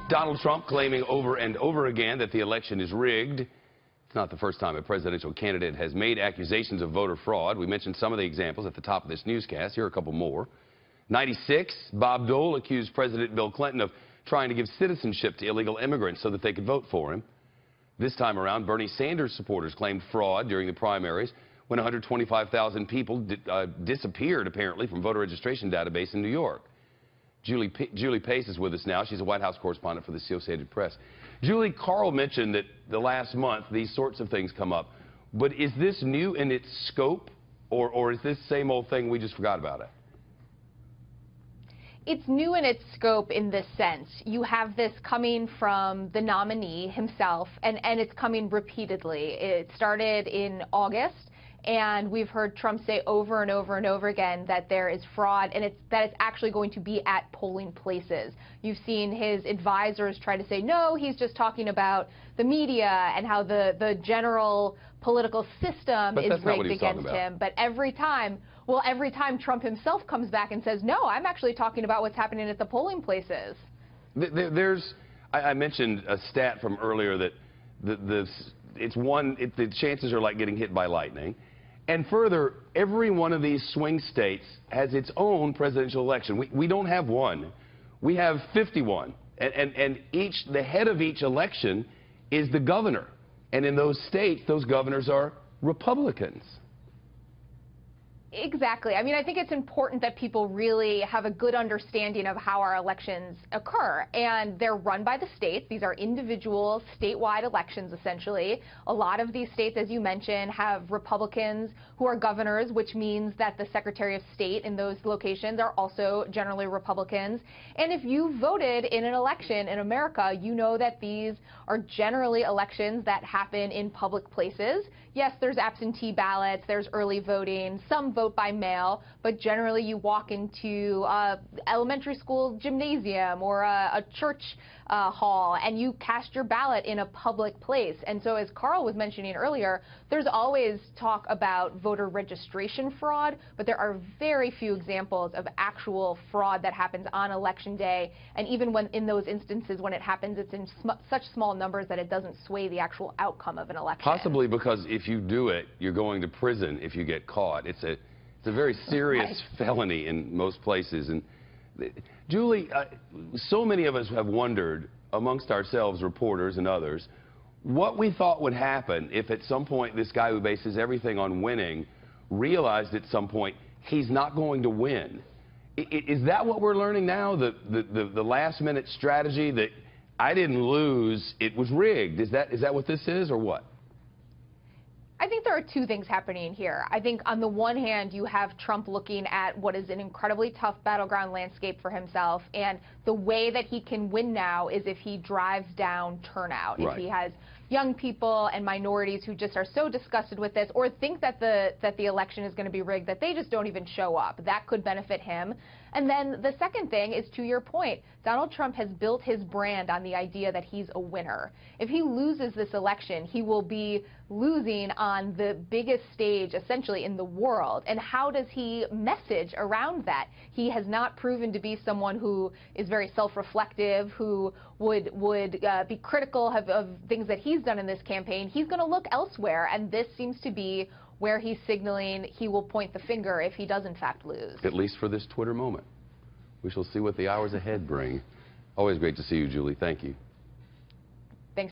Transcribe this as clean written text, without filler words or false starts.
Donald Trump claiming over and over again that the election is rigged. It's not the first time a presidential candidate has made accusations of voter fraud. We mentioned some of the examples at the top of this newscast. Here are a couple more. 96, Bob Dole accused President Bill Clinton of trying to give citizenship to illegal immigrants so that they could vote for him. This time around, Bernie Sanders supporters claimed fraud during the primaries when 125,000 people disappeared, apparently, from voter registration database in New York. Julie Pace is with us now. She's a White House correspondent for the Associated Press. Julie, Carl mentioned that the last month these sorts of things come up. But is this new in its scope, or is this same old thing, we just forgot about it? It's new in its scope in this sense. You have this coming from the nominee himself, and it's coming repeatedly. It started in August. And we've heard Trump say over and over and over again that there is fraud and that it's actually going to be at polling places. You've seen his advisors try to say, no, he's just talking about the media and how the general political system is rigged against him. But every time Trump himself comes back and says, no, I'm actually talking about what's happening at the polling places. I mentioned a stat from earlier that the chances are like getting hit by lightning. And further, every one of these swing states has its own presidential election. We don't have one. We have 51. And the head of each election is the governor. And in those states, those governors are Republicans. Exactly. I mean, I think it's important that people really have a good understanding of how our elections occur. And they're run by the states. These are individual statewide elections, essentially. A lot of these states, as you mentioned, have Republicans who are governors, which means that the Secretary of State in those locations are also generally Republicans. And if you voted in an election in America, you know that these are generally elections that happen in public places. Yes, there's absentee ballots, there's early voting, some vote by mail, but generally you walk into elementary school gymnasium or a church hall and you cast your ballot in a public place. And so as Carl was mentioning earlier, there's always talk about voter registration fraud, but there are very few examples of actual fraud that happens on election day. And even when in those instances when it happens, it's in such small numbers that it doesn't sway the actual outcome of an election. Possibly because if you do it, you're going to prison if you get caught. It's a very serious felony in most places. And Julie, so many of us have wondered, amongst ourselves, reporters and others, what we thought would happen if at some point this guy who bases everything on winning realized at some point he's not going to win. Is that what we're learning now, the last-minute strategy that I didn't lose, it was rigged? Is that what this is, or what? I think there are two things happening here. I think on the one hand, you have Trump looking at what is an incredibly tough battleground landscape for himself, and the way that he can win now is if he drives down turnout. Right. If he has young people and minorities who just are so disgusted with this or think that the election is going to be rigged that they just don't even show up. That could benefit him. And then the second thing is, to your point, Donald Trump has built his brand on the idea that he's a winner. If he loses this election, he will be losing on the biggest stage, essentially, in the world. And how does he message around that? He has not proven to be someone who is very self-reflective, who would be critical of things that he's done in this campaign. He's going to look elsewhere, and this seems to be where he's signaling he will point the finger if he does in fact lose. At least for this Twitter moment. We shall see what the hours ahead bring. Always great to see you, Julie. Thank you.